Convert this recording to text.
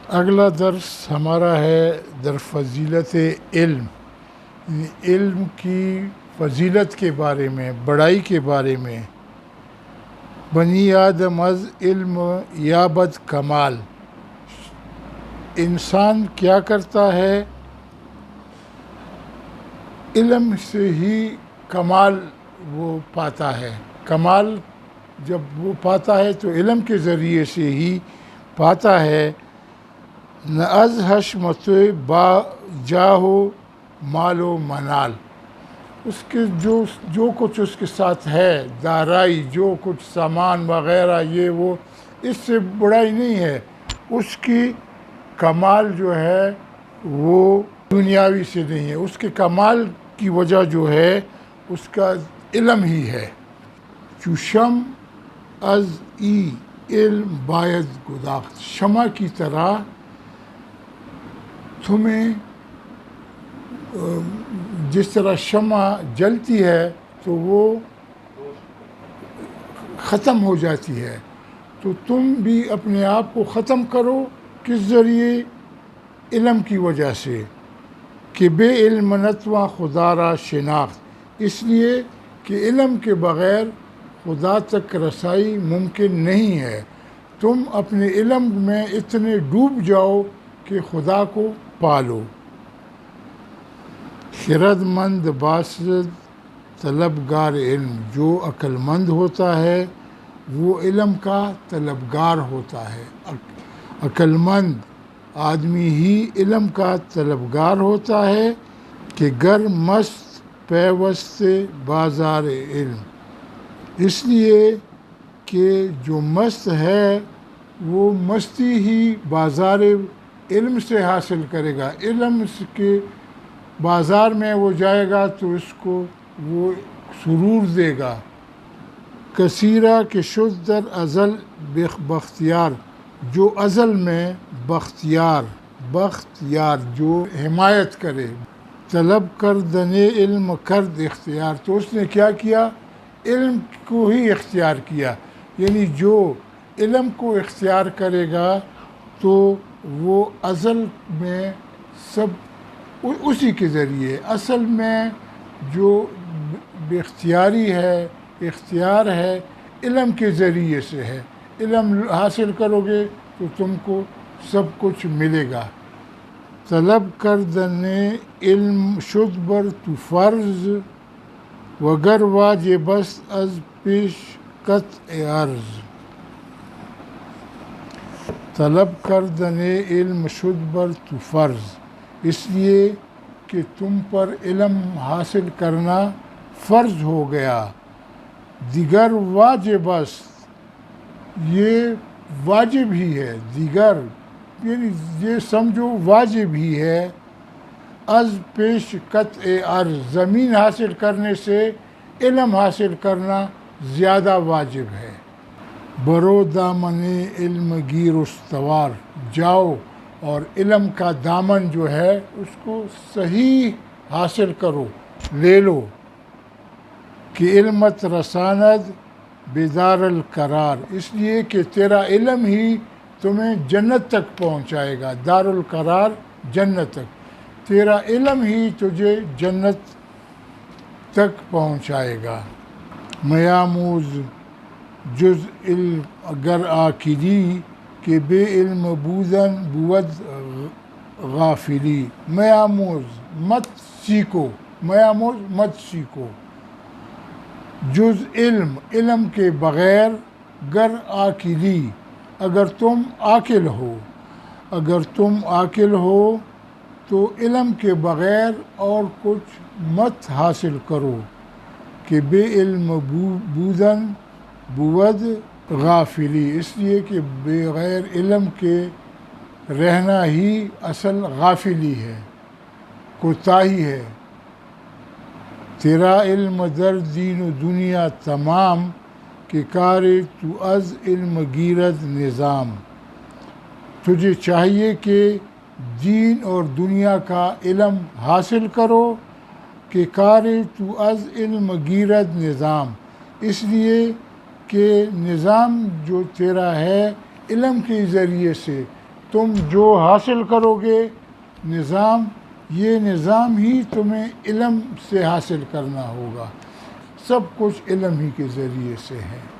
اگلا درس ہمارا ہے در فضیلت علم، یعنی علم کی فضیلت کے بارے میں، بڑائی کے بارے میں۔ بنی آدم از علم یابد کمال، انسان کیا کرتا ہے؟ علم سے ہی کمال وہ پاتا ہے۔ کمال جب وہ پاتا ہے تو علم کے ذریعے سے ہی پاتا ہے۔ نہ از حشمت با جاہو مال و منال، اس کے جو کچھ اس کے ساتھ ہے، دارائی، جو کچھ سامان وغیرہ یہ وہ، اس سے بڑائی نہیں ہے۔ اس کی کمال جو ہے وہ دنیاوی سے نہیں ہے، اس کے کمال کی وجہ جو ہے اس کا علم ہی ہے۔ چوشم از ای علم باید گداخت، شمع کی طرح تمہیں جس طرح شمع جلتی ہے تو وہ ختم ہو جاتی ہے، تو تم بھی اپنے آپ کو ختم کرو۔ کس ذریعے؟ علم کی وجہ سے۔ کہ بے علم نتواں خدا را شناخت، اس لیے کہ علم کے بغیر خدا تک رسائی ممکن نہیں ہے۔ تم اپنے علم میں اتنے ڈوب جاؤ کہ خدا کو پالو۔ خرد مند باسد طلبگار علم، جو عقل مند ہوتا ہے وہ علم کا طلبگار ہوتا ہے۔ عقل مند آدمی ہی علم کا طلبگار ہوتا ہے کہ گر مست پیوست بازار علم، اس لیے کہ جو مست ہے وہ مستی ہی بازار علم سے حاصل کرے گا۔ علم کے بازار میں وہ جائے گا تو اس کو وہ سرور دے گا۔ کثیرہ کہ شد در ازل بختیار، جو ازل میں بختیار جو حمایت کرے۔ طلب کردن علم کرد اختیار، تو اس نے کیا کیا؟ علم کو ہی اختیار کیا، یعنی جو علم کو اختیار کرے گا تو وہ ازل میں سب اسی کے ذریعے، اصل میں جو اختیاری ہے، اختیار ہے، علم کے ذریعے سے ہے۔ علم حاصل کرو گے تو تم کو سب کچھ ملے گا۔ طلب کردن علم شد بر تو فرض، وگر واجب است از پیش قطع عرض۔ طلب کردن علم شد بر تو فرض، اس لیے کہ تم پر علم حاصل کرنا فرض ہو گیا۔ دیگر واجب است، یہ واجب ہی ہے۔ دیگر یعنی یہ سمجھو واجب ہی ہے۔ از پیش قطع عرض، زمین حاصل کرنے سے علم حاصل کرنا زیادہ واجب ہے۔ برو دامن علم گیر استوار، جاؤ اور علم کا دامن جو ہے اس کو صحیح حاصل کرو، لے لو۔ کہ علمت رساند بدار القرار، اس لیے کہ تیرا علم ہی تمہیں جنت تک پہنچائے گا۔ دار القرار جنت تک، تیرا علم ہی تجھے جنت تک پہنچائے گا۔ میاموز جز علم اگر عاقلی، کہ بے علم بودن بود غافلی۔ میاموز مت سیکھو، میاموز مت سیکھو، جز علم علم کے بغیر، گر عاقلی اگر تم عاقل ہو، اگر تم عاقل ہو تو علم کے بغیر اور کچھ مت حاصل کرو۔ کہ بے علم بودن بود غافلی، اس لیے کہ بغیر علم کے رہنا ہی اصل غافلی ہے، کوتاہی ہے۔ تیرا علم در دین و دنیا تمام، کہ کار تو از علم گیرد نظام۔ تجھے چاہیے کہ دین اور دنیا کا علم حاصل کرو، کہ کار تو از علم گیرد نظام، اس لیے کہ نظام جو تیرا ہے علم کے ذریعے سے، تم جو حاصل کرو گے نظام، یہ نظام ہی تمہیں علم سے حاصل کرنا ہوگا، سب کچھ علم ہی کے ذریعے سے ہے۔